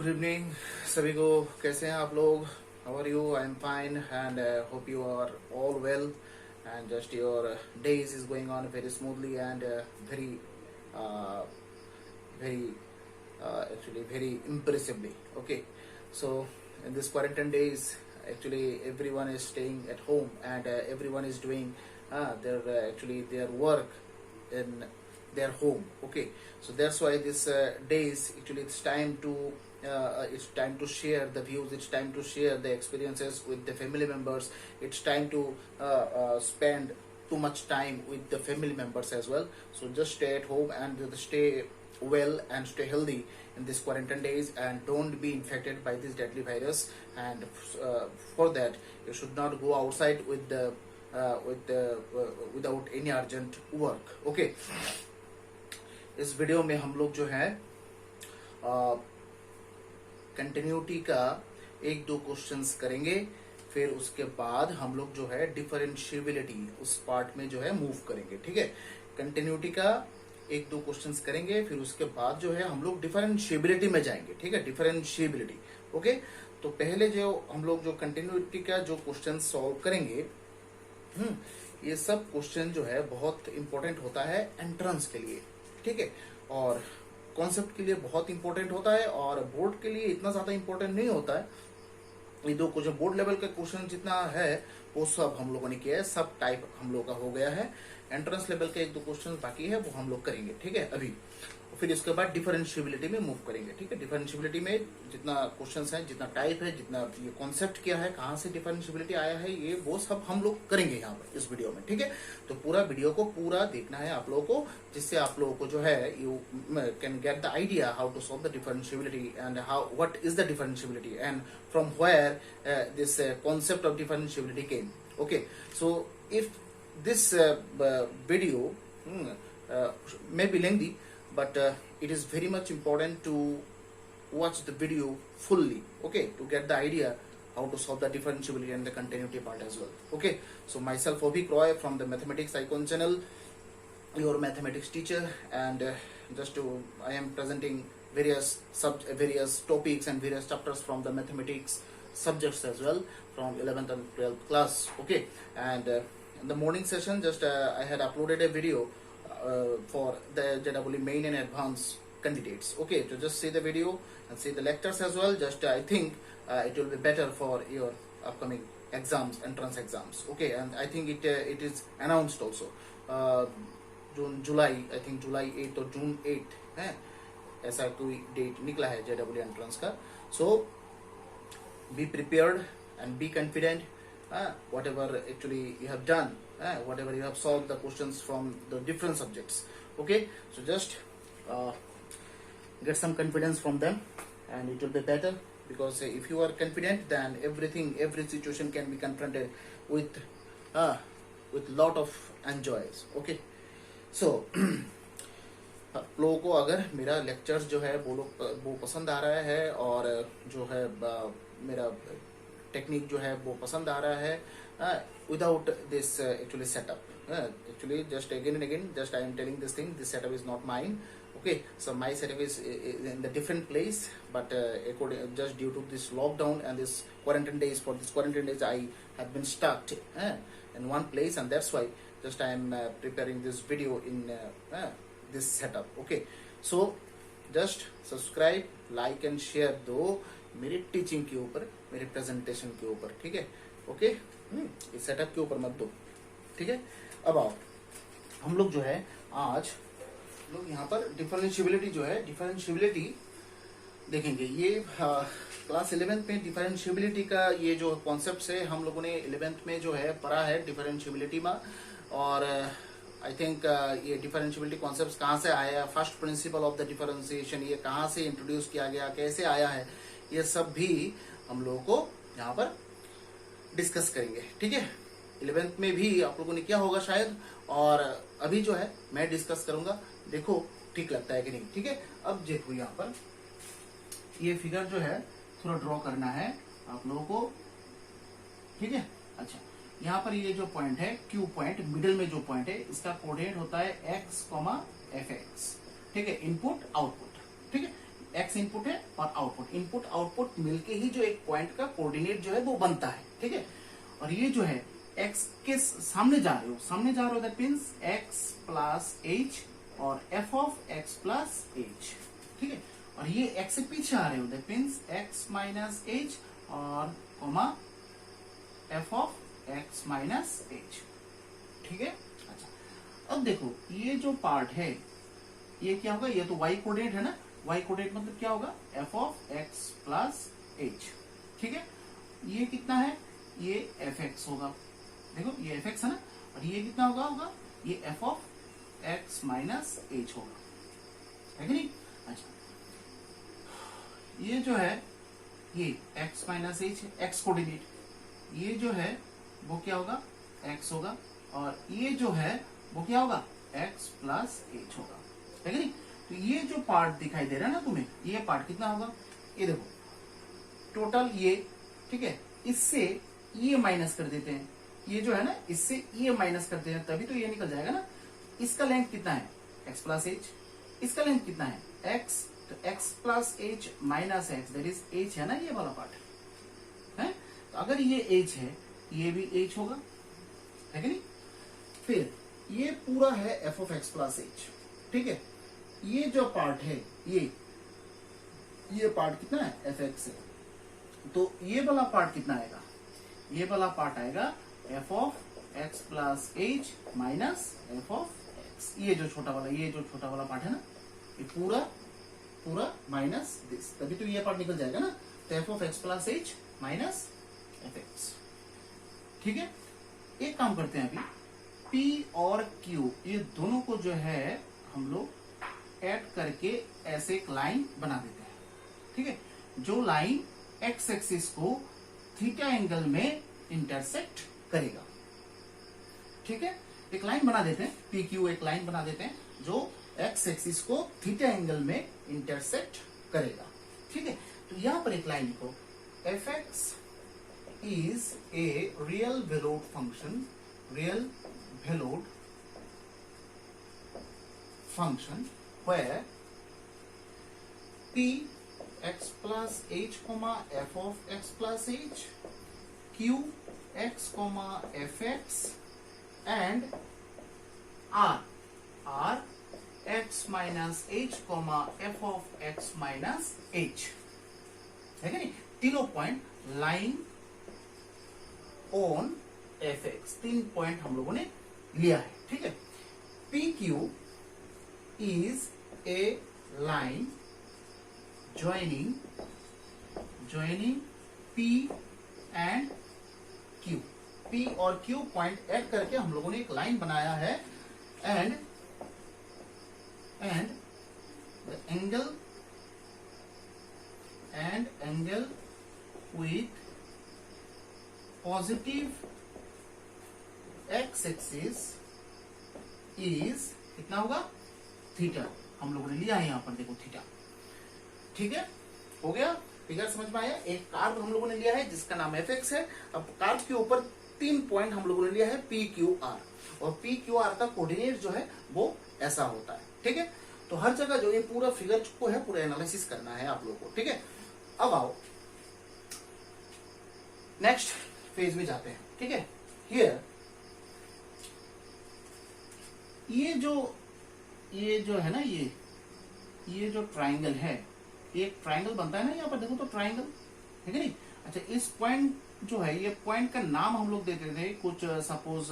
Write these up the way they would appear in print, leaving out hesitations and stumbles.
Good evening सभी को। कैसे हैं आप लोग? How are you? I am fine and hope you are all well and just your days is going on very smoothly and very actually very impressively. Okay, so in this quarantine days, actually everyone is staying at home and everyone is doing their work in their home. Okay, so that's why this days actually it's time to share the views, it's time to share the experiences with the family members, it's time to spend too much time with the family members as well. So just stay at home and stay well and stay healthy in this quarantine days and don't be infected by this deadly virus. And for that you should not go outside without any urgent work. Okay, इस video में हम लोग जो है continuity का एक दो questions करेंगे, फिर उसके बाद हम लोग जो है डिफरेंशिएबिलिटी उस पार्ट में जो है मूव करेंगे। ठीक है, कंटिन्यूटी का एक दो क्वेश्चंस करेंगे, फिर उसके बाद जो है हम लोग डिफरेंशिएबिलिटी में जाएंगे। ठीक है, डिफरेंशिएबिलिटी। ओके, तो पहले जो हम लोग जो कंटिन्यूटी का जो क्वेश्चन सॉल्व करेंगे, ये सब क्वेश्चन जो है बहुत इंपॉर्टेंट होता है एंट्रेंस के लिए। ठीक है, और कॉन्सेप्ट के लिए बहुत इंपॉर्टेंट होता है और बोर्ड के लिए इतना ज्यादा इंपॉर्टेंट नहीं होता है। ये दो क्वेश्चन बोर्ड लेवल का क्वेश्चन जितना है वो सब हम लोगों ने किया है, सब टाइप हम लोग का हो गया है। एंट्रेंस लेवल के एक दो क्वेश्चन बाकी है, वो हम लोग करेंगे। ठीक है, अभी फिर इसके बाद डिफरेंशिएबिलिटी में मूव करेंगे। ठीक है, डिफरेंशिएबिलिटी में जितना क्वेश्चंस है, जितना टाइप है, जितना ये कॉन्सेप्ट क्या है, कहाँ से डिफरेंशिएबिलिटी आया है, ये वो सब हम लोग करेंगे यहाँ पर इस वीडियो में। ठीक है, तो पूरा वीडियो को पूरा देखना है आप लोगों को, जिससे आप लोगों को जो है you can get the idea how to solve the differentiability and how what is the differentiability and from where this concept of differentiability came. Okay, so if this video may be lengthy, but it is very much important to watch the video fully, okay, to get the idea how to solve the differentiability and the continuity part as well. Okay, so myself Ovik Roy from the Mathematics Icon channel, your mathematics teacher, and I am presenting various topics and various chapters from the mathematics subjects as well from 11th and 12th class. Okay, and in the morning session I had uploaded a video for the JEE main and advanced candidates. Okay, to just see the video and see the lectures as well. I think it will be better for your upcoming exams, entrance exams. Okay, and I think it is announced also July 8th or June 8th है, ऐसा कोई date निकला है JEE entrance का। So be prepared and be confident. Whatever actually you have done, whatever you have solved the questions from the different subjects. Okay, so just get some confidence from them and it will be better, because if you are confident, then every situation can be confronted with lot of enjoys. Okay, so आप लोगों को अगर मेरा lectures जो है वो पसंद आ रहा है और जो है मेरा टेक्निक जो है वो पसंद आ रहा है, without this actually setup, actually just again and again just I am telling this thing, this setup is not mine. Okay, so my setup is in the different place, but just due to this lockdown and this quarantine days, for this quarantine days I have been stuck in one place, and that's why just I am preparing this video in this setup. Okay, so just subscribe, like and share दो मेरी teaching के ऊपर, मेरे presentation के ऊपर। ठीक है, okay, इस सेटअप के ऊपर मत दो। ठीक है, अब आओ हम लोग जो है आज लोग यहाँ पर डिफरेंशिएबिलिटी जो है, डिफरेंशिएबिलिटी देखेंगे। ये क्लास 11th में डिफरेंशिएबिलिटी का ये जो कॉन्सेप्ट है हम लोगों ने 11th में जो है पढ़ा है डिफरेंशिएबिलिटी में। और आई थिंक ये डिफरेंशिएबिलिटी कॉन्सेप्ट कहाँ से आया, first principle of the differentiation ये कहाँ से इंट्रोड्यूस किया गया, कैसे आया है, ये सब भी हम लोगों को यहाँ पर डिस्कस करेंगे। ठीक है, 11th में भी आप लोगों ने किया होगा शायद, और अभी जो है मैं डिस्कस करूंगा। देखो ठीक लगता है कि नहीं। ठीक है, अब देखो यहाँ पर ये फिगर जो है थोड़ा ड्रॉ करना है आप लोगों को। ठीक है, अच्छा, यहाँ पर ये जो पॉइंट है Q पॉइंट, मिडिल में जो पॉइंट है, इसका कोऑर्डिनेट होता है x, fx। ठीक है, इनपुट आउटपुट। ठीक है, एक्स इनपुट है और आउटपुट, इनपुट आउटपुट मिलके ही जो एक पॉइंट का कोऑर्डिनेट जो है वो बनता है, ठीक है। और ये जो है एक्स के सामने जा रहे हो, that means x plus h और f of x plus h, ठीक है। और ये एक्स से पीछे आ रहे हो, that means x minus h और comma f of x minus h, ठीक है। अच्छा, अब देखो ये जो पार्ट है ये क्या होगा, ये तो वाई कोऑर्डिनेट है ना, वाई कोऑर्डिनेट मतलब क्या होगा, F of x plus h, ठीक है। ये कितना है, ये एफ एक्स होगा, देखो ये एफ एक्स है ना, और ये कितना होगा ये F of x minus H होगा, है कि नहीं। अच्छा, ये जो है ये x माइनस एच है, एक्स कोऑर्डिनेट, ये जो है वो क्या होगा, x होगा, और ये जो है वो क्या होगा, x प्लस एच होगा, है कि नहीं। तो ये जो पार्ट दिखाई दे रहा है ना तुम्हें, ये पार्ट कितना होगा, ये देखो टोटल ये, ठीक है। इससे ये माइनस कर देते हैं, ये जो है ना इससे ये माइनस करते हैं तभी तो ये निकल जाएगा ना। इसका लेंथ कितना है, x प्लस एच, इसका लेंथ कितना है, x, तो x plus h minus x, that is H है ना, ये वाला पार्ट है। तो अगर ये एच है, ये भी एच होगा, है कि नहीं। फिर ये पूरा है F of x plus h, ठीक है। ये जो पार्ट है ये पार्ट कितना है, एफ एक्स है, तो ये वाला पार्ट कितना आएगा, ये वाला पार्ट आएगा F of x plus h minus f of x, ये जो छोटा वाला पार्ट है ना, ये पूरा माइनस दिस, तभी तो ये पार्ट निकल जाएगा ना। तो F of x plus h minus f x, ठीक है। एक काम करते हैं अभी, P और Q ये दोनों को जो है हम लोग ऐड करके ऐसे एक लाइन बना देते हैं, ठीक है। जो लाइन एक्स एक्सिस को थीटा एंगल में इंटरसेक्ट करेगा, ठीक है। एक लाइन बना देते हैं, पी क्यू एक लाइन बना देते हैं जो एक्स एक्सिस को थीटा एंगल में इंटरसेक्ट करेगा, ठीक है। तो यहां पर एक लाइन लिखो, f x is a real valued function, where p x plus h comma f of x plus h, q x comma f x and r x minus h comma f of x minus h, है कि नहीं। तीनों point line on F x, 3 point हम लोगों ने लिया है, ठीक है। P Q is a line joining P and Q, P और क्यू पॉइंट ऐड करके हम लोगों ने एक लाइन बनाया है, and the angle with positive x axis is कितना होगा, थीटा, हम लोगों ने लिया है यहां पर, देखो थीटा, ठीक है। हो गया, फिगर समझ में आया। एक कार्व हम लोगों ने लिया है जिसका नाम एफ एक्स है। अब कार्व के ऊपर 3 पॉइंट हम लोगों ने लिया है पी क्यू आर, और पी क्यू आर का कोऑर्डिनेट जो है वो ऐसा होता है, ठीक है। तो हर जगह जो ये पूरा फिगर को है पूरा एनालिसिस करना है आप लोगों को, ठीक है। अब आओ नेक्स्ट फेज में जाते हैं, ठीक है। हियर ये जो है ना, ये जो ट्राइंगल है, एक ट्राइंगल बनता है ना यहाँ पर, देखो तो ट्राइंगल है कि नहीं। अच्छा, इस पॉइंट जो है, ये पॉइंट का नाम हम लोग देते थे कुछ, suppose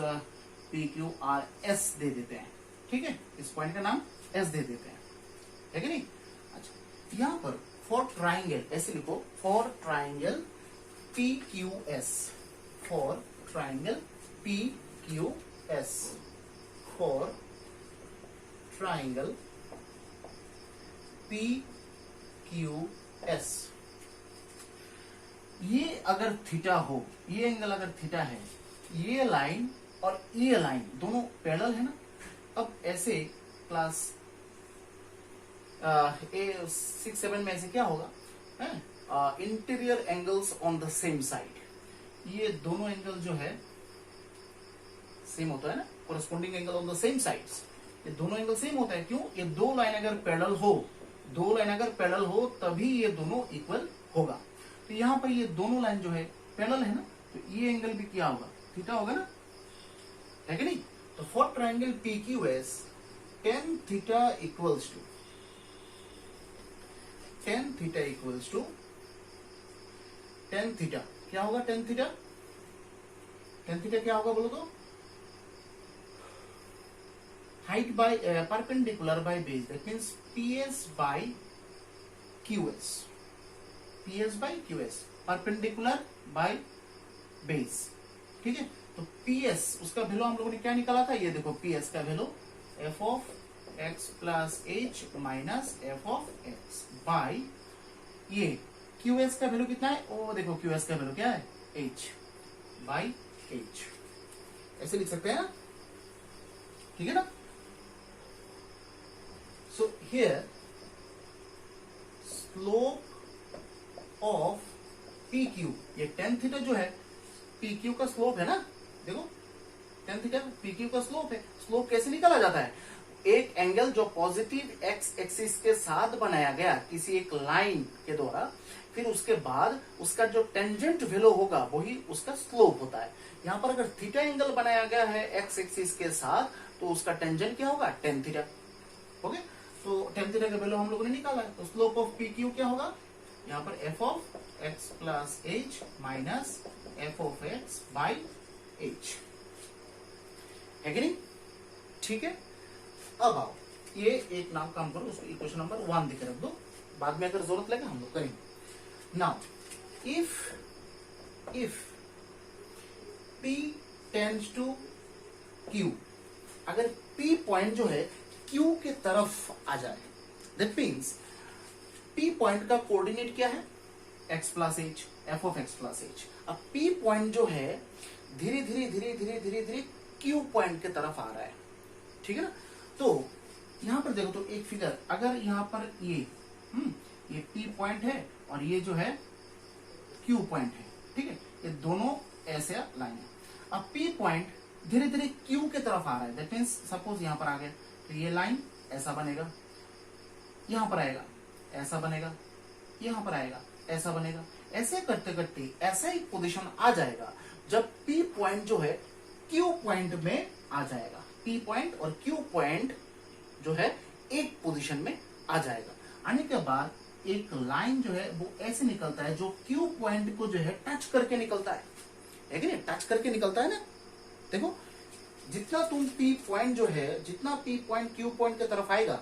p q r s दे देते हैं, ठीक है। इस पॉइंट का नाम एस दे देते हैं, है कि नहीं। अच्छा, यहाँ पर फॉर ट्राइंगल ऐसे लिखो, for triangle P Q S, for triangle P Q S, for triangle P Q S. ये अगर थीटा हो, ये एंगल अगर थीटा है, ये लाइन और ये लाइन दोनों पैरेलल है ना। अब ऐसे क्लास 6-7 में ऐसे क्या होगा, interior angles on the same side, ये दोनों एंगल जो है सेम होता है ना, corresponding angle on the same sides, ये दोनों एंगल सेम होता है। क्यों, ये दो लाइन अगर पैरेलल हो, दो लाइन अगर पैरेलल हो तभी ये दोनों इक्वल होगा। तो यहाँ पर ये दोनों लाइन जो है पैरेलल है ना, तो ये एंगल भी क्या होगा, थीटा होगा ना, है कि नहीं। तो for triangle PQS tan theta equals to tan theta equals to tan theta क्या होगा, tan theta क्या होगा बोलो तो, height by perpendicular by base, that means PS by QS perpendicular by base, ठीक है। तो PS उसका वैल्यू हम लोगों ने क्या निकाला था, ये देखो PS का value f of x plus h minus f of x by ये QS का वैल्यू कितना है, ओ देखो QS का वैल्यू क्या है, h बाय h, ऐसे लिख सकते हैं ना, ठीक है ना। So here slope of PQ, ये tan थीटा जो है PQ का स्लोप है ना, देखो tan थीटा PQ का स्लोप है। स्लोप कैसे निकाला जाता है, एक एंगल जो पॉजिटिव एक्स एक्सिस के साथ बनाया गया किसी एक लाइन के द्वारा, फिर उसके बाद उसका जो टेंजेंट वैल्यू होगा वही उसका स्लोप होता है। यहाँ पर अगर थीटा एंगल बनाया गया है एक्स एक्सिस के साथ, तो उसका टेंजेंट क्या होगा, tan थीटा, ओके। तो tan थीटा का वैल्यू हम लोगों ने निकाला है, तो स्लोप ऑफ PQ क्या होगा, यहाँ पर f of x plus h minus f of x by h, है कि नहीं, ठीक है। अब आओ ये एक नाम काम करो, उसको इक्वेशन नंबर 1 देकर रख दो, बाद में अगर जरूरत लगे हम लोग करेंगे। Now if P tends to Q, अगर P पॉइंट जो है Q के तरफ आ जाए, दैट मीन्स P पॉइंट का कोऑर्डिनेट क्या है, x plus h, f of x plus h। अब P पॉइंट जो है धीरे धीरे Q पॉइंट के तरफ आ रहा है, ठीक है ना। तो यहां पर देखो, तो एक फिगर, अगर यहां पर ये P पॉइंट है और ये जो है Q पॉइंट है, ठीक है, ये दोनों ऐसे लाइन है। अब P पॉइंट धीरे धीरे Q के तरफ आ रहा है, दैट मीन्स सपोज यहां पर आ गया, तो ये लाइन ऐसा बनेगा, यहां पर आएगा ऐसा बनेगा, यहां पर आएगा ऐसा बनेगा, ऐसे करते करते ऐसा एक पोजीशन आ जाएगा जब P पॉइंट जो है Q पॉइंट में आ जाएगा। P पॉइंट और Q पॉइंट जो है एक पोजीशन में आ जाएगा। आने के बाद एक लाइन जो है वो ऐसे निकलता है जो Q पॉइंट को जो है टच करके निकलता है कि नहीं, टच करके निकलता है ना। देखो जितना तुम P पॉइंट जो है, जितना P पॉइंट Q पॉइंट की तरफ आएगा,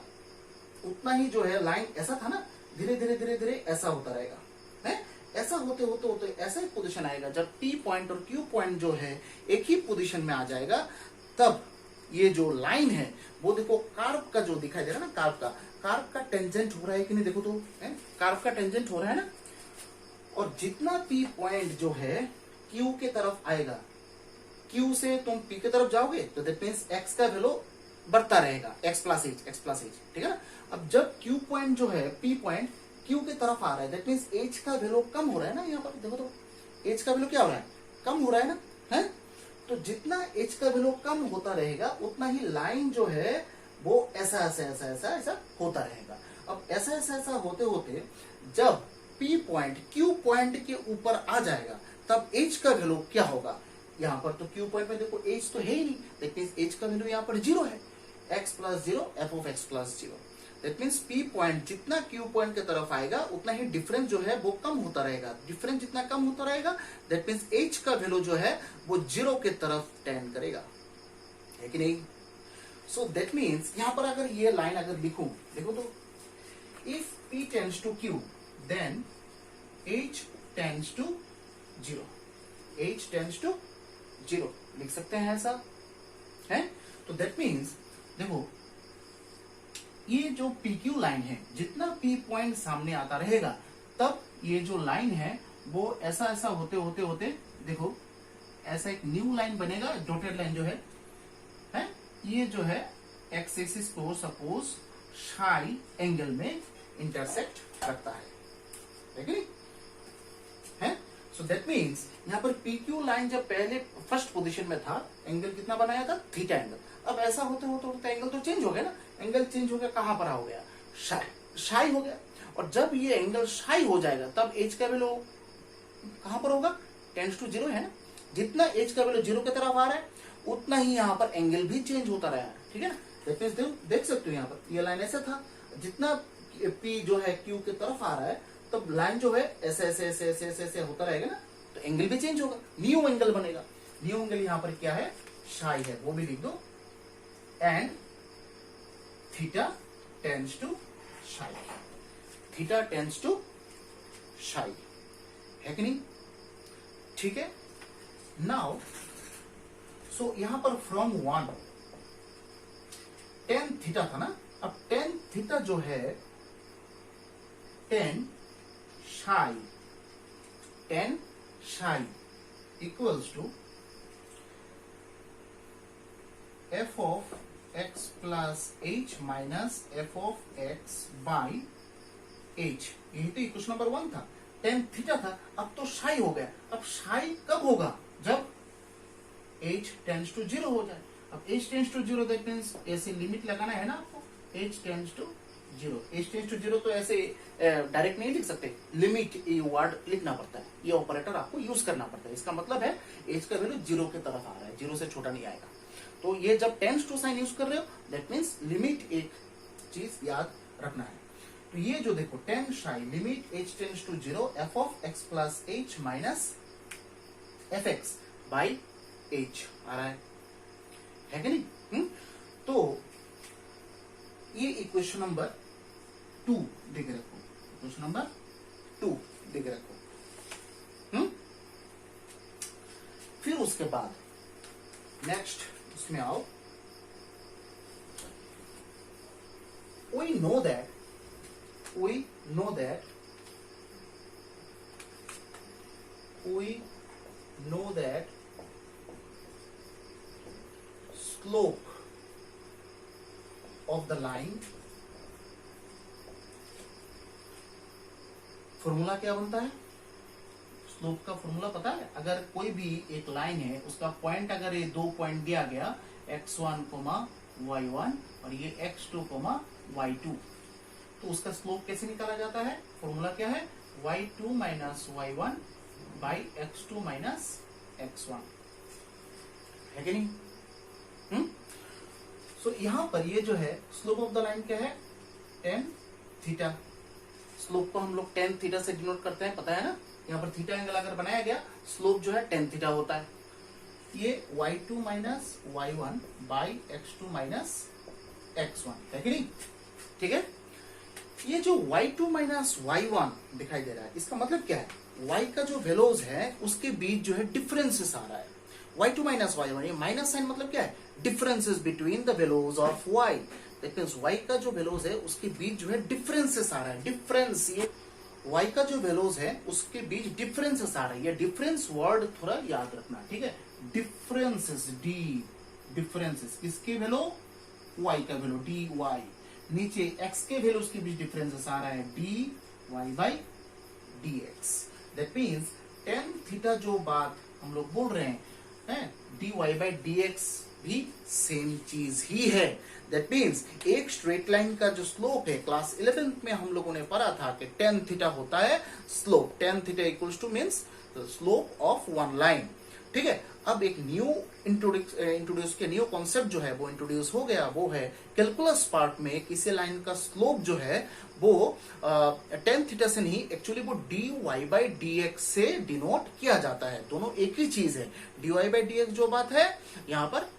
उतना ही जो है लाइन ऐसा था ना, धीरे धीरे ऐसा होता रहेगा, है ऐसा होते होते होते ऐसा एक पोजीशन आएगा जब P पॉइंट और Q पॉइंट जो है एक ही पोजीशन में आ जाएगा, तब ये जो लाइन है वो देखो कार्व का जो दिखाई दे रहा है ना, कार्व का टेंजेंट हो रहा है कि नहीं, देखो तो कार्व का टेंजेंट हो रहा है ना। और जितना P पॉइंट जो है Q के तरफ आएगा, Q से तुम P के तरफ जाओगे तो दैट मींस x का वैल्यू बढ़ता रहेगा, x प्लस h, ठीक है ना। अब जब Q पॉइंट जो है P पॉइंट Q के तरफ आ रहा है, दैट मींस h का वैल्यू कम हो रहा है ना, यहाँ पर देखो तो h का वैल्यू क्या हो रहा है, कम हो रहा है ना, है। तो जितना h का वैल्यू कम होता रहेगा उतना ही लाइन जो है वो ऐसा होता रहेगा। अब ऐसा होते होते जब P पॉइंट Q पॉइंट के ऊपर आ जाएगा, तब h का वैल्यू क्या होगा, यहाँ पर तो Q पॉइंट में देखो h तो है ही नहीं, दैट मींस h का वैल्यू यहाँ पर 0 है, x plus 0 f of x plus 0, that means P point जितना Q पॉइंट की तरफ आएगा उतना ही डिफरेंस जो है वो कम होता रहेगा। डिफरेंस जितना कम होता रहेगा, दैट मींस h का वैल्यू जो है वो 0 की तरफ टेंड करेगा, है कि नहीं। सो दैट मींस यहाँ पर अगर ये लाइन अगर लिखूं, देखो तो if P tends to Q then h tends to 0, h tends to 0 लिख सकते हैं, ऐसा है। तो दैट मीन्स देखो ये जो PQ लाइन है, जितना P पॉइंट सामने आता रहेगा, तब ये जो लाइन है वो ऐसा होते होते देखो ऐसा एक न्यू लाइन बनेगा, डॉटेड लाइन जो है ये जो है एक्स एक्सिस को सपोज शाई एंगल में इंटरसेक्ट करता है कि नहीं, है। सो दैट मीन्स यहाँ पर PQ लाइन जब पहले फर्स्ट पोजीशन में था, एंगल कितना बनाया था, थीटा एंगल। अब ऐसा होते होते एंगल तो चेंज हो गया ना, एंगल चेंज हो गया, कहां पर हो गया, शाई हो गया। और जब ये एंगल शाई हो जाएगा तब एज का वैल्यू कहां पर होगा, टेंड्स टू जीरो है ना। जितना एज का वैल्यू जीरो की तरफ आ रहा है उतना ही यहाँ पर एंगल भी चेंज होता रहा है, ठीक है ना। देख सकते हो यहाँ पर ये लाइन ऐसा था, जितना पी जो है क्यू की तरफ आ रहा है तब लाइन जो है ऐसे ऐसे ऐसे ऐसे ऐसे ऐसे होता रहेगा ना, तो एंगल भी चेंज होगा, न्यू एंगल बनेगा। न्यू एंगल यहाँ पर क्या है, शाई है, वो भी लिख दो। एंड थीटा टेंड्स टू शाई, थीटा टेंड्स टू शाई, है कि नहीं, ठीक है। नाउ सो यहां पर फ्रॉम वन टेन थीटा था ना, अब टेन थीटा जो है tan psi equals to f of x plus h minus f of x by h. यही तो क्वेश्चन नंबर 1 था, टेन थीटा था, अब तो शाई हो गया। अब शाई कब होगा, जब h टेंड्स टू जीरो हो जाए। अब h tends to zero that means ऐसे लिमिट लगाना है ना आपको, h tends to zero. h tends to zero तो ऐसे डायरेक्ट नहीं लिख सकते, लिमिट ये वर्ड लिखना पड़ता है, ये ऑपरेटर आपको यूज करना पड़ता है। इसका मतलब है h का वैल्यू जीरो की तरफ आ रहा है, जीरो से छोटा नहीं आएगा। तो ये जब टेंड्स टू साइन यूज कर रहे हो दैट मींस लिमिट, एक चीज याद रखना है। तो ये जो देखो tan psi limit h tends to zero f of x plus h minus f x by h आ रहा है कि नहीं। तो ये इक्वेशन नंबर 2 देख रखो, इक्वेशन नंबर 2 देख रखो। फिर उसके बाद नेक्स्ट उसमें आओ, we know that slope of the line, formula क्या बनता है, स्लोप का फॉर्मूला पता है। अगर कोई भी एक लाइन है उसका पॉइंट, अगर ये 2 पॉइंट दिया गया x1, y1 और ये x2, y2, तो उसका स्लोप कैसे निकाला जाता है, फॉर्मूला क्या है, y2 minus y1 by x2 minus x1, है कि नहीं। सो यहां पर ये जो है स्लोप ऑफ द लाइन क्या है, टेन थीटा। स्लोप को हम लोग टेन थीटा से डिनोट करते हैं, पता है ना। यहाँ पर थीटा एंगल अगर बनाया गया स्लोप जो है टेन थीटा होता है। ये y2 minus y1 by x2 minus x1, है कि नहीं, ठीक है। ये जो y2 माइनस y1 दिखाई दे रहा है, इसका मतलब क्या है, y का जो वैल्यूज है उसके बीच जो है डिफरेंसेस आ रहा है। y2 माइनस y1, ये माइनस साइन मतलब क्या है, differences between the values of y। That means y का जो वैल्यूज है उसके बीच जो है डिफरेंसेस आ रहा है। डिफरेंस, ये y का जो वैल्यूज है उसके बीच डिफरेंसेस आ रहा है। ये डिफरेंस वर्ड थोड़ा याद रखना, ठीक है। डिफरेंसेस, डिफरेंसेस किसके वैल्यू, y का वैल्यू dy, नीचे x के वैल्यूज के बीच डिफरेंसेस आ रहा है dy by dx। That means tan theta जो बात हम लोग बोल रहे हैं dy बाई dx भी सेम चीज ही है। दैट मींस एक स्ट्रेट लाइन का जो स्लोप है, क्लास 11th में हम लोगों ने पढ़ा था कि टेन थीटा होता है slope, tan theta equals to means slope of one line, ठीक है। अब एक न्यू इंट्रोड्यूस के न्यू कॉन्सेप्ट जो है वो इंट्रोड्यूस हो गया, वो है कैलकुलस पार्ट में किसी लाइन का स्लोप जो है वो टेन थीटा से नहीं, एक्चुअली वो dy बाई dx से डिनोट किया जाता है। दोनों एक ही चीज है, dy बाई dx जो बात है यहाँ पर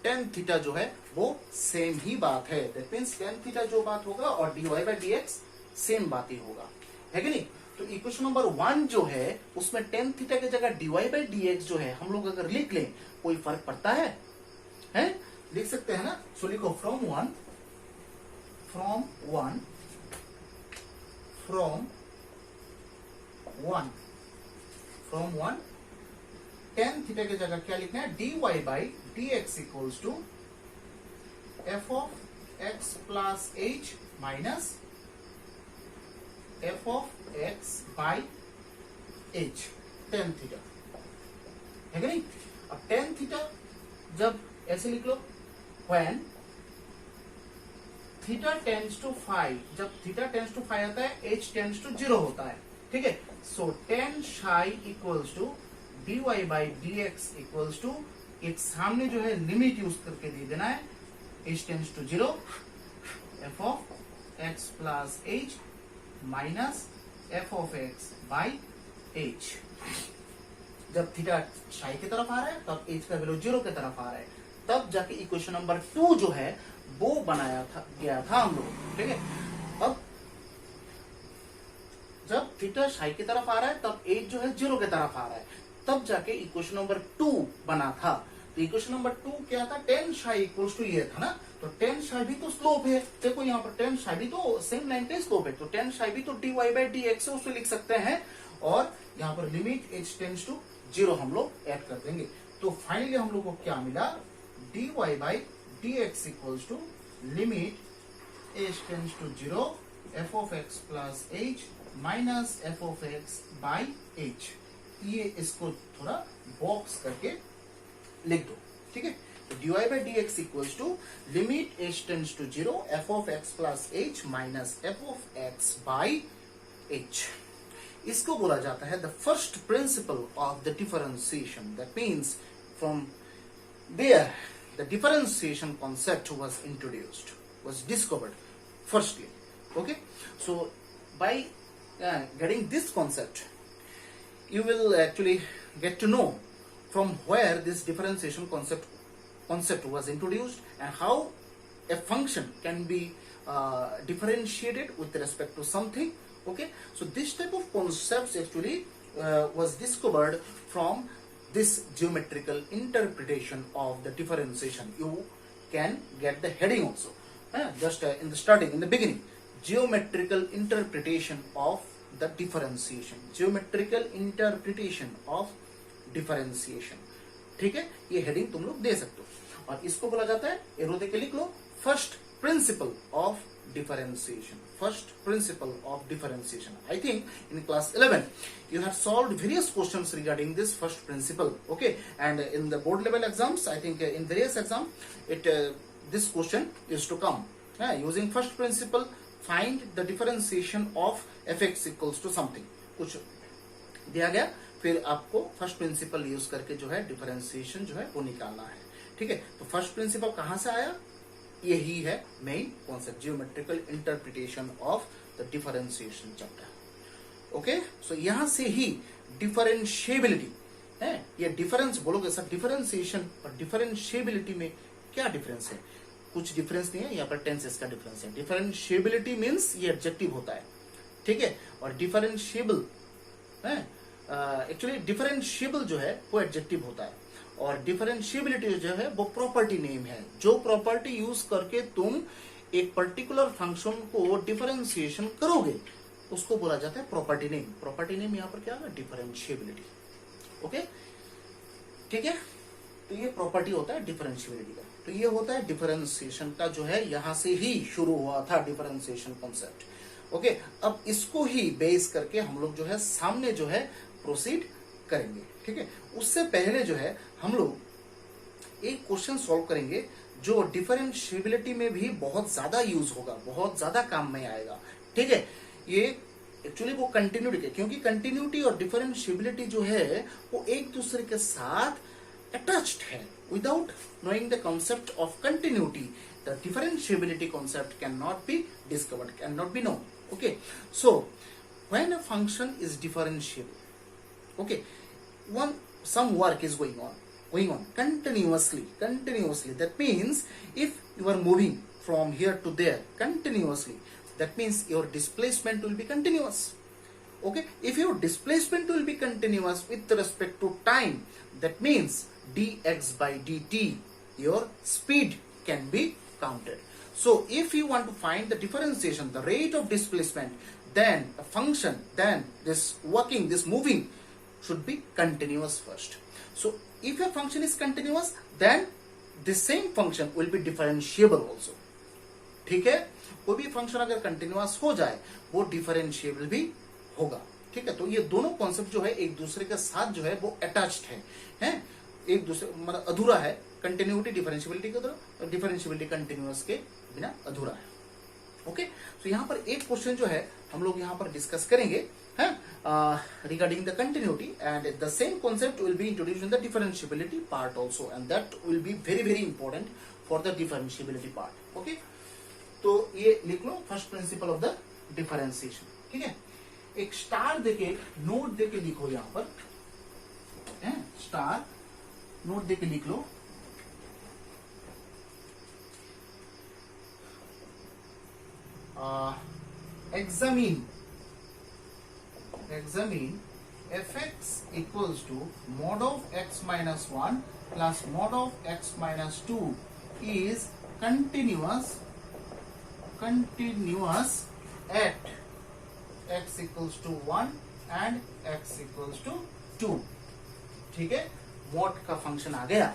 टेन थीटा जो है वो सेम ही बात है। दैट मींस टेन थीटा जो बात होगा और dy बाई dx सेम बात ही होगा, है कि नहीं। तो इक्वेशन नंबर 1 जो है उसमें टेन थीटा की जगह dy बाई dx जो है हम लोग अगर लिख लें कोई फर्क पड़ता है, लिख सकते हैं ना। सो लिखो फ्रॉम वन टेन थीटा की जगह क्या लिखना है, dy by dx equals to f of x plus h minus f of x by h, tan theta, है कि नहीं। अब टेन थीटा जब ऐसे लिख लो, व्हेन थीटा टेंस टू 5, जब थीटा टेंस टू 5 आता है h टेंस टू 0 होता है, ठीक है। So tan psi equals to dy by dx equals to, एक सामने जो है लिमिट यूज करके दे देना है, h tends to 0 f of x plus h minus f of x by h। जब थीटा साई की तरफ आ रहा है तब h का वैल्यू 0 की तरफ आ रहा है, तब जाके इक्वेशन नंबर 2 जो है वो बनाया था गया था हम लोग, ठीक है। अब जब थीटा साई की तरफ आ रहा है तब h जो है 0 की तरफ आ रहा है, तब जाके इक्वेशन नंबर 2 बना था। तो इक्वेशन नंबर 2 क्या था, टेन साई इक्वल्स टू ये था ना, तो टेन साई भी तो स्लोप है, देखो यहाँ पर टेन साई भी तो सेम लाइन पे स्लोप है, तो टेन साई भी तो dy बाई dx है, उसको लिख सकते हैं, और यहाँ पर लिमिट h टेंस टू 0 हम लोग ऐड कर देंगे। तो फाइनली हम लोग को क्या मिला, dy by dx equals to limit h tends to 0 f of x plus h minus f of x by h। ये इसको थोड़ा बॉक्स करके लिख दो, ठीक है। तो dy by dx equals to limit h tends to 0 f of x plus h minus f of x by h। इसको बोला जाता है the first principle of the differentiation. That means from there the differentiation concept was introduced, was discovered firstly, okay. So by getting this concept, you will actually get to know from where this differentiation concept was introduced and how a function can be differentiated with respect to something, okay. So this type of concepts actually was discovered from this geometrical interpretation of the differentiation. You can get the heading also, just in the starting, in the beginning, geometrical interpretation of the differentiation, geometrical interpretation of differentiation, ठीक है। ये heading तुम लोग दे सकते हो, और इसको बोला जाता है, एरो दे के लिख लो, first principle of differentiation, first principle of differentiation. I think in class 11 you have solved various questions regarding this first principle, okay, and in the board level exams I think in various exam this question is to come, using first principle find the differentiation of fx equals to something, कुछ दिया गया, फिर आपको first principle use करके जो है differentiation जो है वो निकालना है, ठीक है। तो फर्स्ट प्रिंसिपल कहां से आया, यही है main concept, geometrical interpretation of the differentiation chapter, okay. So यहां से ही डिफरेंशिएबिलिटी है, ये डिफरेंस बोलोगे सर डिफरेंशिएशन और डिफरेंशिएबिलिटी में क्या डिफरेंस है, कुछ डिफरेंस नहीं है, यहाँ पर टेंसेस का डिफरेंस है। डिफरेंशिएबिलिटी मींस ये एडजेक्टिव होता है, ठीक है, और डिफरेंशिएबल है, एक्चुअली डिफरेंशिएबल जो है वो एडजेक्टिव होता है, और डिफरेंशिएबिलिटी जो है वो प्रॉपर्टी नेम है, जो प्रॉपर्टी यूज करके तुम एक पर्टिकुलर फंक्शन को डिफरेंशिएशन करोगे उसको बोला जाता है प्रॉपर्टी नेम। प्रॉपर्टी नेम यहाँ पर क्या है, डिफरेंशिएबिलिटी, ओके, ठीक है। तो ये प्रॉपर्टी होता है डिफरेंशिएबिलिटी का, तो ये होता है डिफरेंशिएशन का जो है, यहां से ही शुरू हुआ था डिफरेंशिएशन कॉन्सेप्ट, ओके। अब इसको ही बेस करके हम लोग जो है सामने जो है प्रोसीड करेंगे, ठीक है। उससे पहले जो है हम लोग एक क्वेश्चन सॉल्व करेंगे जो डिफरेंशिएबिलिटी में भी बहुत ज्यादा यूज होगा, बहुत ज्यादा काम में आएगा, ठीक है। ये एक्चुअली वो कंटिन्यूटी, क्योंकि कंटिन्यूटी और डिफरेंशिएबिलिटी जो है वो एक दूसरे के साथ attached है। Without knowing the concept of continuity, the differentiability concept cannot be discovered, cannot be known. Okay, so when a function is differentiable, okay, some work is going on continuously. That means if you are moving from here to there continuously, that means your displacement will be continuous. Okay, if your displacement will be continuous with respect to time, that means dx by dt, your speed can be counted. So if you want to find the differentiation, the rate of displacement, then a function, then this moving should be continuous first. So if a function is continuous, then the same function will be differentiable also, ठीक है। कोई भी function अगर continuous हो जाए वो differentiable भी होगा, ठीक है। तो ये दोनों कॉन्सेप्ट जो है एक दूसरे के साथ जो है वो अटैच्ड है, एक दूसरे मतलब अधूरा है, कंटिन्यूटी डिफरेंशिएबिलिटी के अधूरा, डिफरेंशिएबिलिटी कंटिन्यूअस के बिना अधूरा है, ओके, तो यहाँ पर एक क्वेश्चन जो है हम लोग यहाँ पर डिस्कस करेंगे regarding the continuity, and the same concept will be introduced in the differentiability part also, and that will be very very important for the differentiability part. Okay, तो ये लिख लो first principle of the differentiation. ठीक है, एक star देके note देके लिखो यहाँ पर, स्टार नोट देके लिख लो. examine fx equals to mod of x minus 1 plus mod of x minus 2 is continuous at x equals to 1 and x equals to 2. ठीक है, mod का फंक्शन आ गया.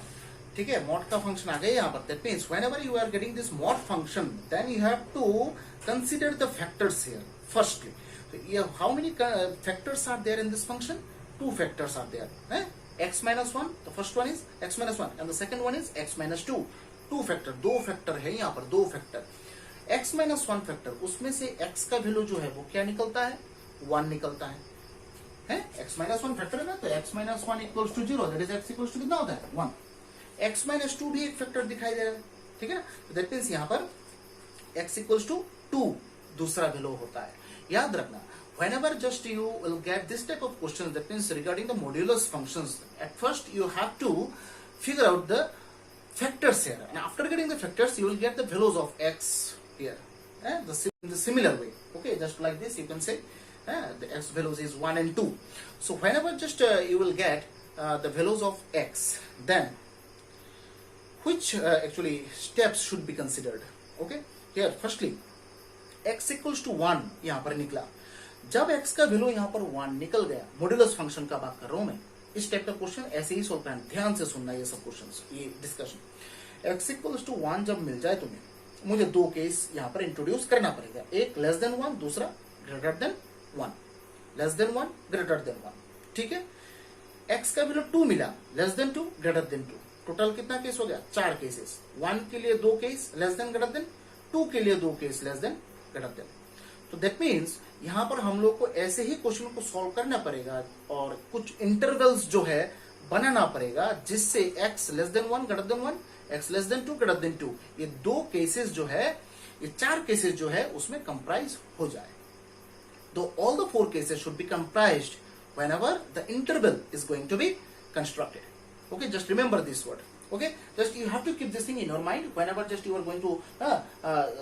ठीक है, mod का फंक्शन आ गया यहाँ पर. That means whenever you are getting this mod function, then you have to consider the factors here. Firstly, how many factors are there in this function? 2 factors are there. X minus 1, the first one is x minus 1 and the second one is x minus 2. 2 factor, 2 factor है यहाँ पर, 2 factor. x minus 1 factor, उसमें से x का value जो है वो क्या निकलता है? 1 निकलता है. x minus 1 फैक्टर है ना, तो x minus 1 equals to 0, that is x equals to कितना होता है? 1. x minus 2 भी एक फैक्टर दिखाई दे रहा है. ठीक है ना, तो दैट मीन्स यहाँ पर x equals to 2 दूसरा वैल्यू होता है. याद रखना, whenever just you will get this type of questions, that means regarding the modulus functions, at first you have to figure out the factors here, and after getting the factors you will get the values of x here, in the similar way. Okay, just like this you can say the x values is 1 and 2. So whenever just you will get the values of x, then which actually steps should be considered? Okay, here firstly x equals to 1 यहाँ पर निकला. जब x का value यहाँ पर 1 निकल गया, modulus function का बात कर रहा हूं मैं, इस टाइप का क्वेश्चन ऐसे ही सोल्व करना. ध्यान से सुनना ये सब क्वेश्चंस, ये डिस्कशन. x इक्वल्स टू 1 जब मिल जाए तुम्हें, मुझे 2 केस यहाँ पर इंट्रोड्यूस करना पड़ेगा. एक लेस देन 1, दूसरा greater than 1. Less than 1, greater than 1. ठीक है, x का वैल्यू 2 मिला, less than 2, greater than 2. Total कितना केस हो गया? 4 केसेस. 1 के लिए 2 case less than greater than, 2 के लिए 2 case less than greater than. तो दैट मीन्स यहां पर हम लोग को ऐसे ही क्वेश्चन को सॉल्व करना पड़ेगा और कुछ इंटरवल्स जो है बनाना पड़ेगा, जिससे x less than 1 greater than 1, x less than 2 greater than 2, ये 2 केसेस जो है, ये 4 केसेस जो है उसमें कंप्राइज हो जाए. तो all the 4 cases should be comprised whenever the interval is going to be constructed. Okay, just remember this word. Okay, just you have to keep this thing in your mind whenever just you are going to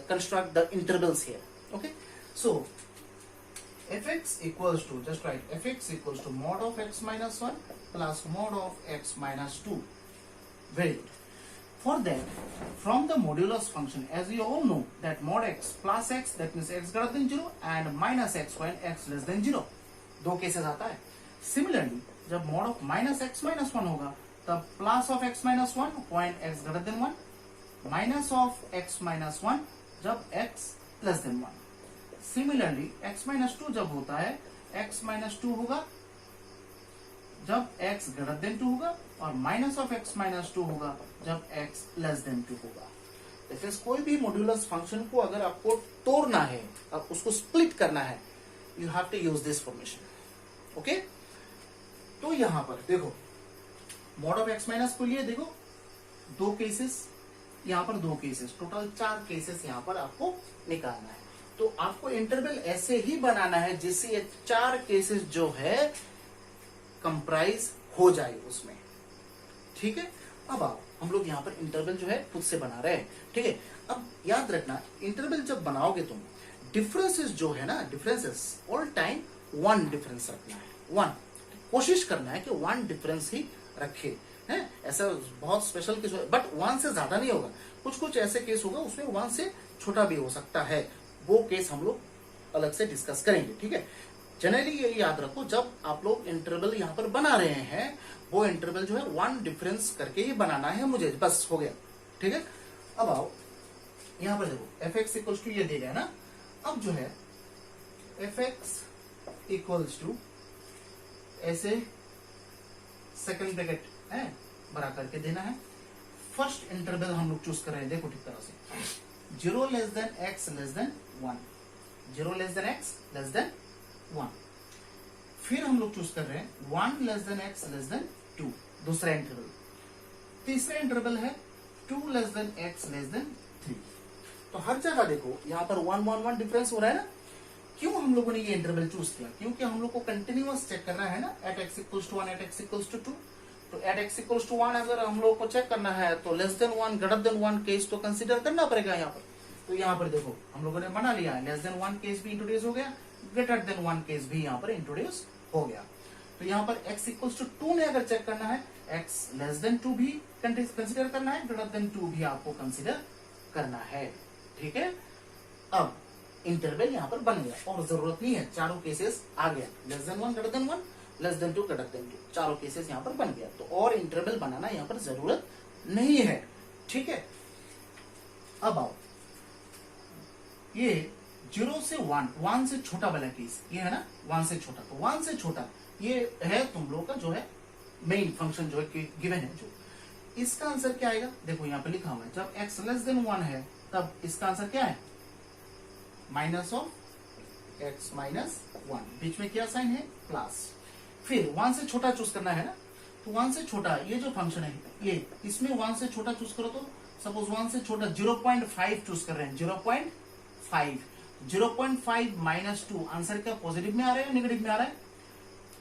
construct the intervals here. Okay, so fx equals to, just write fx equals to mod of x minus 1 plus mod of x minus 2. Very good. For that, from the modulus function, as you all know that mod x plus x, that means x greater than 0, and minus x when x less than 0. 2 cases आता है. Similarly जब mod of minus x minus 1 होगा, तब plus of x minus 1 when x greater than 1, minus of x minus 1 जब x less than 1. Similarly x minus 2 जब होता है, x minus 2 होगा जब x greater than 2 होगा, और माइनस ऑफ x minus 2 होगा जब x less than 2 होगा. जैसे कोई भी मॉड्यूलस फंक्शन को अगर आपको तोड़ना है, अब उसको स्प्लिट करना है, you have to use this formation. Okay, तो यहां पर देखो मॉड ऑफ x माइनस के लिए देखो 2 केसेस, यहां पर 2 केसेस, टोटल 4 केसेस यहां पर आपको निकालना है. तो आपको इंटरवल ऐसे ही बनाना है जिससे ये 4 केसेस जो है कंप्राइज हो जाए उसमें. ठीक है, अब आओ हम लोग यहाँ पर इंटरवल जो है खुद से बना रहे हैं. ठीक है, अब याद रखना इंटरवल जब बनाओगे तुम, डिफरेंसेस जो है ना, डिफरेंसेस ऑल टाइम 1 डिफरेंस रखना है. 1 कोशिश करना है कि 1 डिफरेंस ही रखे हैं. ऐसा बहुत स्पेशल केस, बट 1 से ज्यादा नहीं होगा. कुछ कुछ ऐसे केस होगा उसमें 1 से छोटा भी हो सकता है, वो केस हम लोग अलग से डिस्कस करेंगे. ठीक है, जनरली ये याद रखो जब आप लोग इंटरवल यहाँ पर बना रहे हैं, वो इंटरवल जो है 1 डिफरेंस करके ही बनाना है मुझे, बस हो गया. ठीक है, अब आओ यहाँ पर देखो fx इक्वल्स टू ये दे गया ना. अब जो है fx इक्वल्स टू ऐसे सेकंड ब्रैकेट है बना करके देना है. फर्स्ट इंटरवल हम लोग चूज कर रहे हैं, देखो ठीक तरह से 0 less than x less than 1, 0 less than x less than 1। फिर हम लोग चूज कर रहे हैं 1 less than x less than 2, दूसरा इंटरवल। तीसरा इंटरवल है 2 less than x less than 3। तो हर जगह देखो यहाँ पर 1 1 1 डिफरेंस हो रहा है ना। क्यों हम लोगों ने ये इंटरवल चूज किया? क्योंकि हम लोग को कंटिन्यूअस चेक करना है ना, at x equals to 1 at x equals to 2। तो एट x इक्वल्स टू 1 अगर हम लोग को चेक करना है तो less than 1 greater than 1 case तो कंसीडर करना पड़ेगा यहाँ पर। तो यहाँ पर देखो हम लोगों ने बना लिया है, लेस देन 1 केस भी इंट्रोड्यूस हो गया, ग्रेटर देन 1 केस भी यहाँ पर इंट्रोड्यूस हो गया। तो यहाँ पर x इक्वल्स टू 2 में अगर चेक करना है, x लेस देन 2 भी कंसीडर करना है, ग्रेटर देन 2 भी आपको कंसीडर करना है। ठीक है, अब इंटरवल यहाँ पर बन गया और जरूरत नहीं है, चारों केसेस आ गया, less than 1 greater than 1, less than 2 greater than 2, चारों केसेस यहाँ पर बन गया। तो और इंटरवल बनाना यहाँ पर जरूरत नहीं है। ठीक है, अब आओ ये 0 से 1, 1 से छोटा वाला केस ये है ना, 1 से छोटा। तो 1 से छोटा ये है तुम लोग का जो है मेन फंक्शन जो है गिवन है। जो इसका आंसर क्या आएगा देखो यहाँ पे लिखा हुआ है, जब x लेस देन 1 है तब इसका आंसर क्या है, माइनस ऑफ x माइनस 1, बीच में क्या साइन है, प्लस। फिर 1 से छोटा चूज करना है ना, तो 1 से छोटा ये जो फंक्शन है ये, इसमें 1 से छोटा चूज करो। तो सपोज 1 से छोटा 0.5 चूज कर रहे हैं, 0.5 माइनस 2, आंसर क्या पॉजिटिव में आ रहा है नेगेटिव में आ रहा है,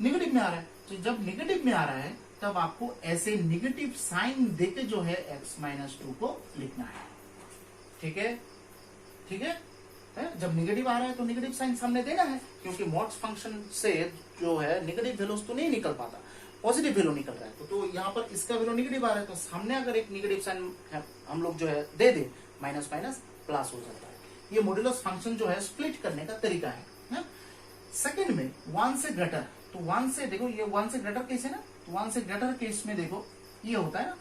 नेगेटिव में आ रहा है। तो जब नेगेटिव में आ रहा है तब आपको ऐसे नेगेटिव साइन देके जो है x माइनस 2 को लिखना है। ठीक है, ठीक है, जब नेगेटिव आ रहा है तो नेगेटिव साइन सामने देना है, क्योंकि मॉड्स फंक्शन से जो है नेगेटिव वैल्यूज तो नहीं निकल पाता, पॉजिटिव वैल्यू निकल रहा है। तो यहाँ पर इसका वैल्यू नेगेटिव आ रहा है, तो सामने अगर एक नेगेटिव साइन हम लोग जो है दे दे, माइनस माइनस प्लस हो जाता है। ये मॉड्यूलस फंक्शन जो है स्प्लिट करने का तरीका है। सेकंड में 1 से ग्रेटर, तो 1 से देखो ये 1 से ग्रेटर केस है ना, तो 1 से ग्रेटर केस में देखो ये होता है ना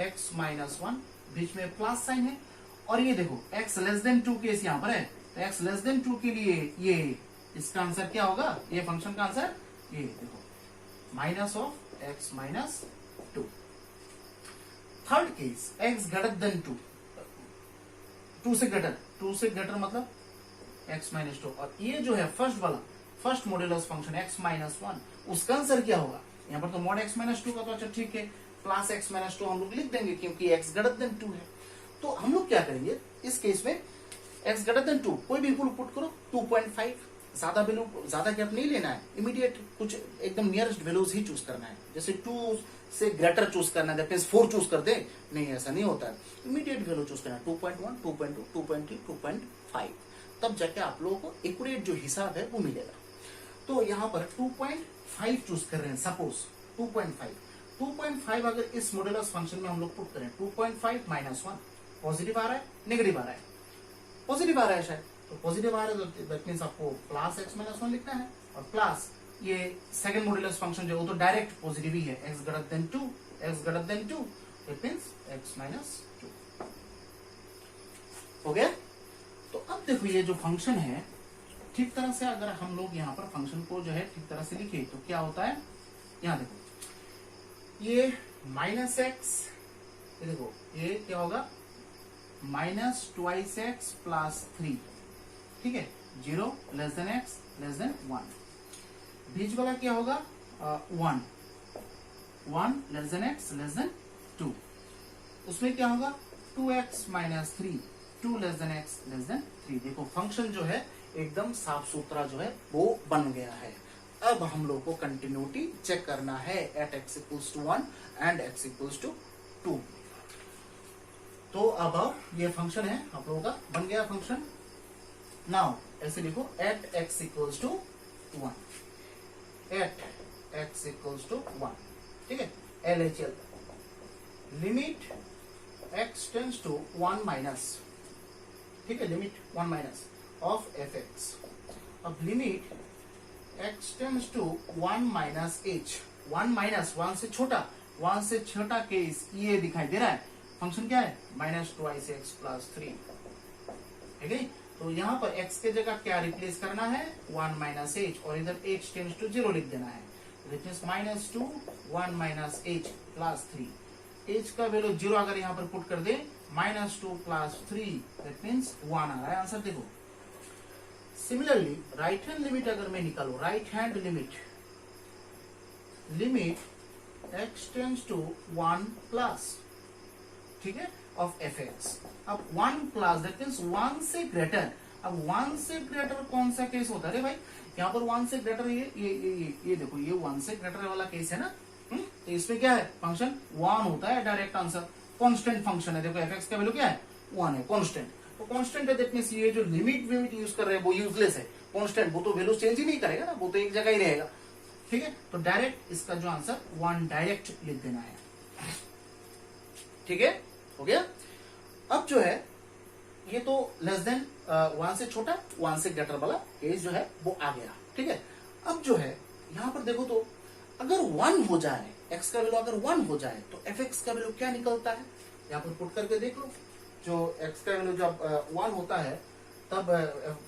x माइनस 1, बीच में प्लस साइन है। और ये देखो x लेस देन 2 केस यहाँ पर है, तो x लेस देन 2 के लिए ये इसका आंसर क्या होगा, ये फंक्शन का आंसर ये देखो minus of x minus 2। Third case x greater than 2, 2 से ग्रेटर मतलब x माइनस 2। और ये जो है फर्स्ट वाला, first modulus function x minus 1, उसका आंसर क्या होगा, यहाँ पर तो मॉड x माइनस 2 का तो अच्छा ठीक है, प्लस x माइनस 2 हम लोग लिख देंगे क्योंकि x ग्रेटर देन 2 है। तो हम लोग क्या करेंगे इस केस में, x ग्रेटर देन 2 कोई भी वैल्यू पुट करो, 2.5, ज्यादा वैल्यू, ज्यादा गैप नहीं लेना है, इमीडिएट कुछ एकदम नियरेस्ट वैल्यूज ही चूज करना है। जैसे 2 से ग्रेटर चूज करना है, दैट मींस 4 चूज कर दे, नहीं ऐसा नहीं होता है, इमीडिएट वैल्यू चूज करना है, 2.1, 2.2, 2.3, 2.5, तब जाके आप लोगों को एक्यूरेट जो हिसाब है वो मिलेगा। तो यहाँ पर 2.5 चूज कर रहे हैं, सपोज 2.5 अगर इस मॉड्यूलस फंक्शन में हम लोग पुट करें, 2.5 माइनस 1, पॉजिटिव आ रहा है नेगेटिव आ रहा है, पॉजिटिव आ रहा है शायद, तो पॉजिटिव आ रहा है तो दैट मींस आपको प्लस x माइनस 1 लिखना है, और प्लस ये सेकंड मॉड्यूलस फंक्शन जो वो तो डायरेक्ट पॉजिटिव ही है, x greater than 2, that means x minus 2 हो गया। तो अब देखो ये जो फंक्शन है ठीक तरह से अगर हम लोग यहाँ पर फंक्शन को जो है ठीक तरह से लिखे तो क्या होता है, यहाँ देखो ये माइनस एक्स, ये देखो ये क्या होगा, माइनस ट्वाइस एक्स प्लस 3, ठीक है, 0 less than x less than 1। बीच वाला क्या होगा, 1 less than x less than 2, उसमें क्या होगा 2x minus 3, 2 less than x less than 3। देखो फंक्शन जो है एकदम साफ सुथरा जो है वो बन गया है। अब हम लोग को कंटिन्यूटी चेक करना है at x equals to 1 and x equals to 2। तो अब ये फंक्शन है आप लोगों का बन गया फंक्शन। नाउ ऐसे लिखो at x equals to 1, at x equals to 1, ठीक है, LHL limit x tends to 1 minus, ठीक है, लिमिट 1 माइनस ऑफ fx। अब limit x tends to 1 minus h, 1 minus 1 से छोटा, 1 से छोटा केस ये दिखाई दे रहा है, फंक्शन क्या है माइनस ट्वाइस एक्स प्लस 3, ठीक है। तो यहाँ पर x के जगह क्या रिप्लेस करना है, 1 माइनस h, और इधर h टेंड्स टू 0 लिख देना है, which means minus 2 1 minus h plus 3। h का वैल्यू 0 अगर यहाँ पर पुट कर दे, माइनस 2 प्लस 3 दैट मींस 1 आ रहा है आंसर। देखो सिमिलरली राइट हैंड लिमिट अगर मैं निकालू, right hand limit x tends to 1 plus, ठीक है, ऑफ एफ एक्स। अब 1 प्लस दैट मीन्स 1 से ग्रेटर। अब 1 से ग्रेटर कौन सा केस होता है रे भाई? यहाँ पर 1 से ग्रेटर ये देखो, ये 1 से ग्रेटर वाला केस है ना। तो इसमें क्या है? फंक्शन 1 होता है, डायरेक्ट आंसर। कांस्टेंट फंक्शन है, देखो एफ एक्स का वैल्यू क्या है? 1 है, कांस्टेंट। तो कांस्टेंट है, दैट मींस ये जो लिमिट यूज कर रहे हैं वो यूजलेस है। कांस्टेंट वो तो वैल्यू चेंज ही नहीं करेगा ना, वो तो एक जगह ही रहेगा, ठीक है। तो डायरेक्ट इसका जो आंसर 1 डायरेक्ट लिख देना है, ठीक है, हो गया। अब जो है ये तो लेस देन 1 से छोटा 1 से ग्रेटर वाला केस जो है वो आ गया, ठीक है। अब जो है यहां पर देखो, तो अगर 1 हो जाए, x का वैल्यू अगर 1 हो जाए तो एफ एक्स का वैल्यू क्या निकलता है? यहां पर पुट करके देख लो। जो x का वैल्यू जब 1 होता है तब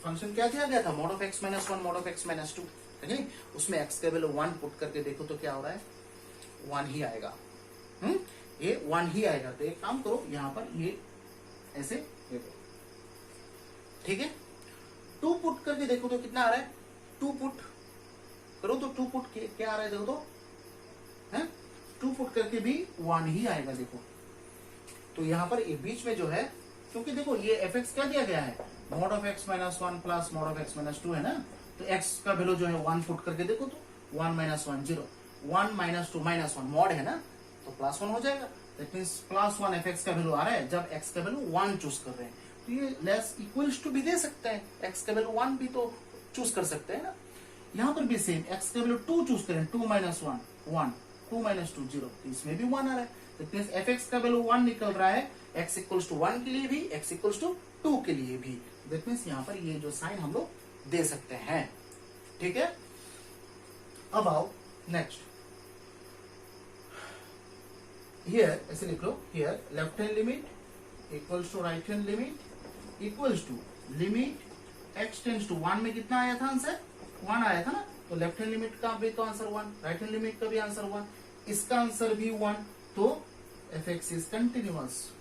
फंक्शन क्या दिया गया था? Mod of x minus 1 mod of x minus 2, है नहीं? उसमें x का वैल्यू 1 पुट करके देखो तो क्या हो रहा है? 1 ही आएगा। ये 1 ही आएगा। तो एक काम करो, यहां पर ये ऐसे देखो, ठीक है। 2 पुट करके देखो तो कितना आ रहा है? 2 पुट करो तो 2 पुट क्या आ रहा है देखो तो, है 2 पुट करके भी 1 ही आएगा, देखो। तो यहां पर बीच में जो है, क्योंकि देखो ये एफ एक्स क्या दिया गया है? Mod of x minus 1 plus mod of x minus 2 है ना। तो एक्स का वैल्यू जो है 1 पुट करके देखो तो 1 माइनस 1 0, 1 माइनस 2 माइनस 1 मॉड है ना, तो प्लस 1 हो जाएगा। That means plus 1 F x का वैल्यू आ रहा है जब एक्स का वैल्यू 1 चूज कर रहे हैं। तो ये लेस इक्वल्स टू भी दे सकते हैं, एक्स का वैल्यू 1 भी तो चूज कर सकते हैं ना। यहां पर भी सेम, एक्स का वैल्यू 2 चूज करें, 2 माइनस 1 1, 2 माइनस 2 0, तो इसमें भी 1 आ रहा है। दैट मींस एफ एक्स का वैल्यू 1 निकल रहा है, x इक्वल्स टू 1 के लिए भी, x इक्वल्स टू 2 के लिए भी। दैट मींस यहां पर ये जो साइन हम लोग दे सकते हैं, ठीक है। अब आओ नेक्स्ट, हियर ऐसे लिख लो, here left hand limit equals to right hand limit equals to limit x tends to 1 में कितना आया था आंसर? 1 आया था ना। तो लेफ्ट हैंड लिमिट का भी तो आंसर 1, राइट हैंड लिमिट का भी आंसर 1, इसका आंसर भी 1। तो f x is continuous,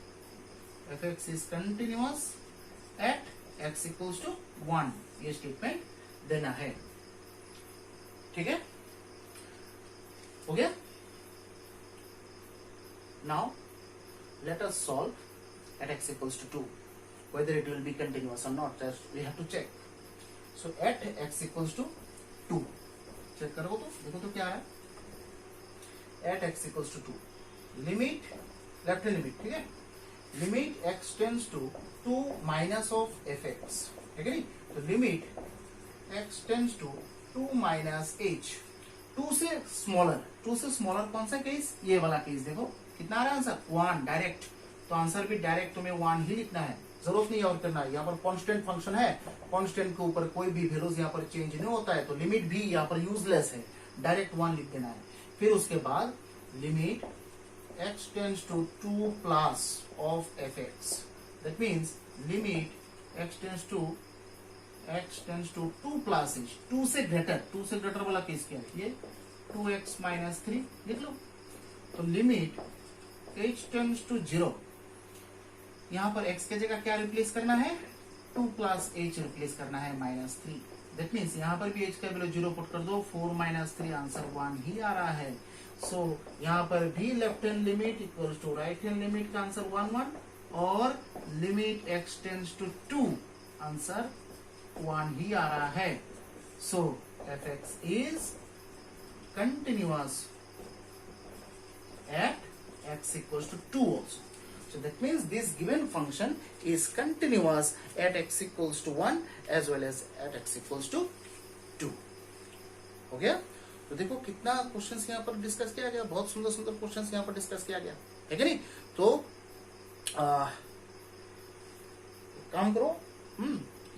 f x is continuous at x equals to 1, ये स्टेटमेंट देना है, ठीक है, हो गया। Now let us solve at x equals to 2 whether it will be continuous or not, just we have to check. So at x equals to 2, check करो तो देखो तो क्या है? at x equals to 2 limit, left hand limit, ठीक है, limit x tends to 2 minus of f x, ठीक है नहीं। तो limit x tends to 2 minus h, 2 से स्मॉलर, 2 से स्मॉलर कौन सा केस? ये वाला केस। देखो कितना आ रहा है आंसर? 1 डायरेक्ट। तो आंसर भी डायरेक्ट तुम्हें 1 ही लिखना है, जरूरत नहीं और करना है। यहाँ पर कांस्टेंट फंक्शन है, कांस्टेंट के ऊपर कोई भी वैल्यूज यहाँ पर चेंज नहीं होता है, तो लिमिट भी यहाँ पर यूजलेस है, डायरेक्ट 1 लिख देना है। फिर उसके बाद limit x tends to 2 plus of f x, that means limit x tends to 2 plus h, 2 से ग्रेटर वाला केस क्या है? ये 2x माइनस 3 लिख लो। तो लिमिट h टेंड्स टू 0, यहां पर x के जगह क्या रिप्लेस करना है? 2 प्लस h रिप्लेस करना है माइनस 3। दैट मीन्स यहां पर भी h का वैल्यू 0 पुट कर दो, 4 माइनस 3, आंसर 1 ही आ रहा है। सो यहां पर भी left hand limit equals to right hand limit का आंसर 1 1, और limit x tends to 2, answer 1 ही आ रहा है। So f x is continuous at x equals to 2 also. So that means this given function is continuous at x equals to 1 as well as at x equals to 2. हो गया? तो देखो कितना questions यहाँ पर डिस्कस किया गया, बहुत सुंदर सुंदर क्वेश्चंस यहाँ पर डिस्कस किया गया है कि नहीं। तो काम करो,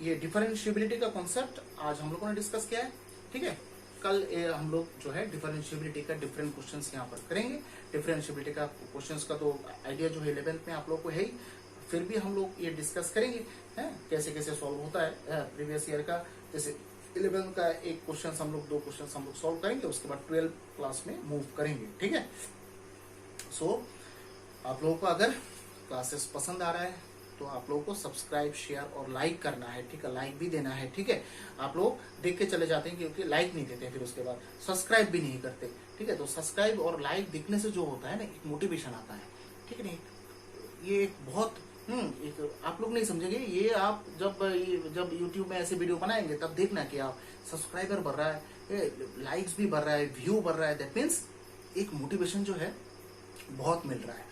ये डिफरेंशिएबिलिटी का कॉन्सेप्ट आज हम लोगों ने डिस्कस किया है, ठीक है। कल हम लोग जो है डिफरेंशिएबिलिटी का डिफरेंट क्वेश्चंस यहाँ पर करेंगे। डिफरेंशिएबिलिटी का क्वेश्चंस का तो आइडिया जो है 11th में आप लोग को है ही, फिर भी हम लोग ये डिस्कस करेंगे हैं कैसे कैसे सॉल्व होता है प्रीवियस ईयर का। जैसे 11th का एक क्वेश्चन हम लोग, 2 क्वेश्चन हम लोग सॉल्व करेंगे, उसके बाद 12th क्लास में मूव करेंगे, ठीक है। सो आप लोगों को अगर क्लासेस पसंद आ रहा है तो आप लोगों को सब्सक्राइब, शेयर और लाइक करना है, ठीक है, लाइक भी देना है, ठीक है। आप लोग देख के चले जाते हैं क्योंकि लाइक नहीं देते, फिर उसके बाद सब्सक्राइब भी नहीं करते, ठीक है। तो सब्सक्राइब और लाइक दिखने से जो होता है ना, एक मोटिवेशन आता है, ठीक है। नहीं, ये एक बहुत एक आप लोग नहीं समझेंगे ये, आप जब YouTube में ऐसे वीडियो बनाएंगे तब देखना कि आप सब्सक्राइबर बढ़ रहा है, लाइक्स भी बढ़ रहा है, व्यू बढ़ रहा है, दैट मीन्स एक मोटिवेशन जो है बहुत मिल रहा है,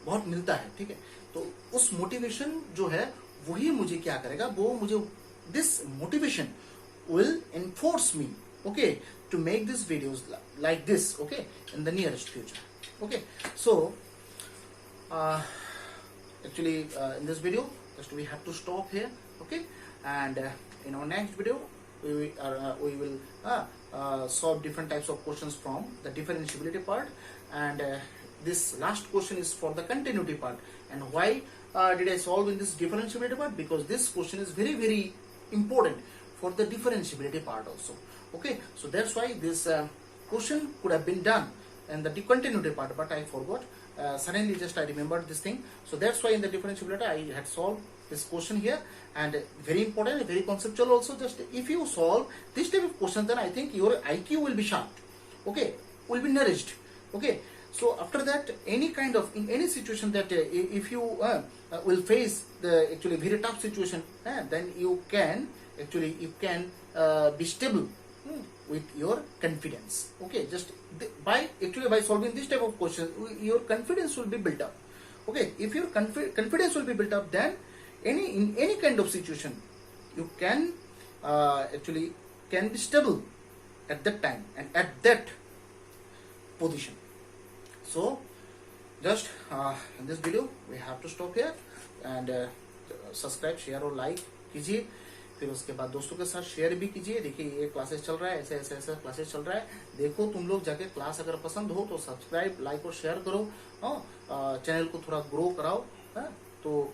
बहुत मिलता है, ठीक है। तो उस मोटिवेशन जो है वही मुझे क्या करेगा, वो मुझे this motivation will enforce me, okay, to make this videos like this, okay, in the nearest future, okay. So actually in this video just we have to stop here, okay, and in our next video we will solve different types of questions from the differentiability part, and this last question is for the continuity part. And why did I solve in this differentiability part? Because this question is very very important for the differentiability part also, okay. So that's why this question could have been done in the continuity part, but I forgot. Suddenly just I remembered this thing, so that's why in the differentiability I had solved this question here, and very important, very conceptual also. Just if you solve this type of question, then I think your IQ will be sharp, okay, will be nourished, okay. So after that, any kind of, in any situation that if you will face the actually very tough situation, then you can actually be stable with your confidence, okay. Just by solving this type of questions, your confidence will be built up, okay. If your confidence will be built up, then in any kind of situation you can be stable at that time and at that position. So just in this video we have to stop here, and subscribe, share और like कीजिए, फिर उसके बाद दोस्तों के साथ share भी कीजिए। देखिए ये क्लासेस चल रहा है, ऐसे क्लासेस चल रहा है, देखो तुम लोग जाके क्लास अगर पसंद हो तो सब्सक्राइब, लाइक और शेयर करो, चैनल को थोड़ा ग्रो कराओ, तो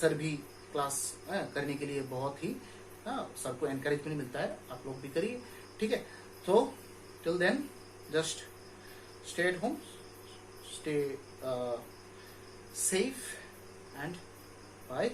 सर भी क्लास करने के लिए बहुत ही सर को एनकरेजमेंट मिलता है, आप लोग भी करिए, ठीक है। तो till then just stay at home, stay safe, and bye.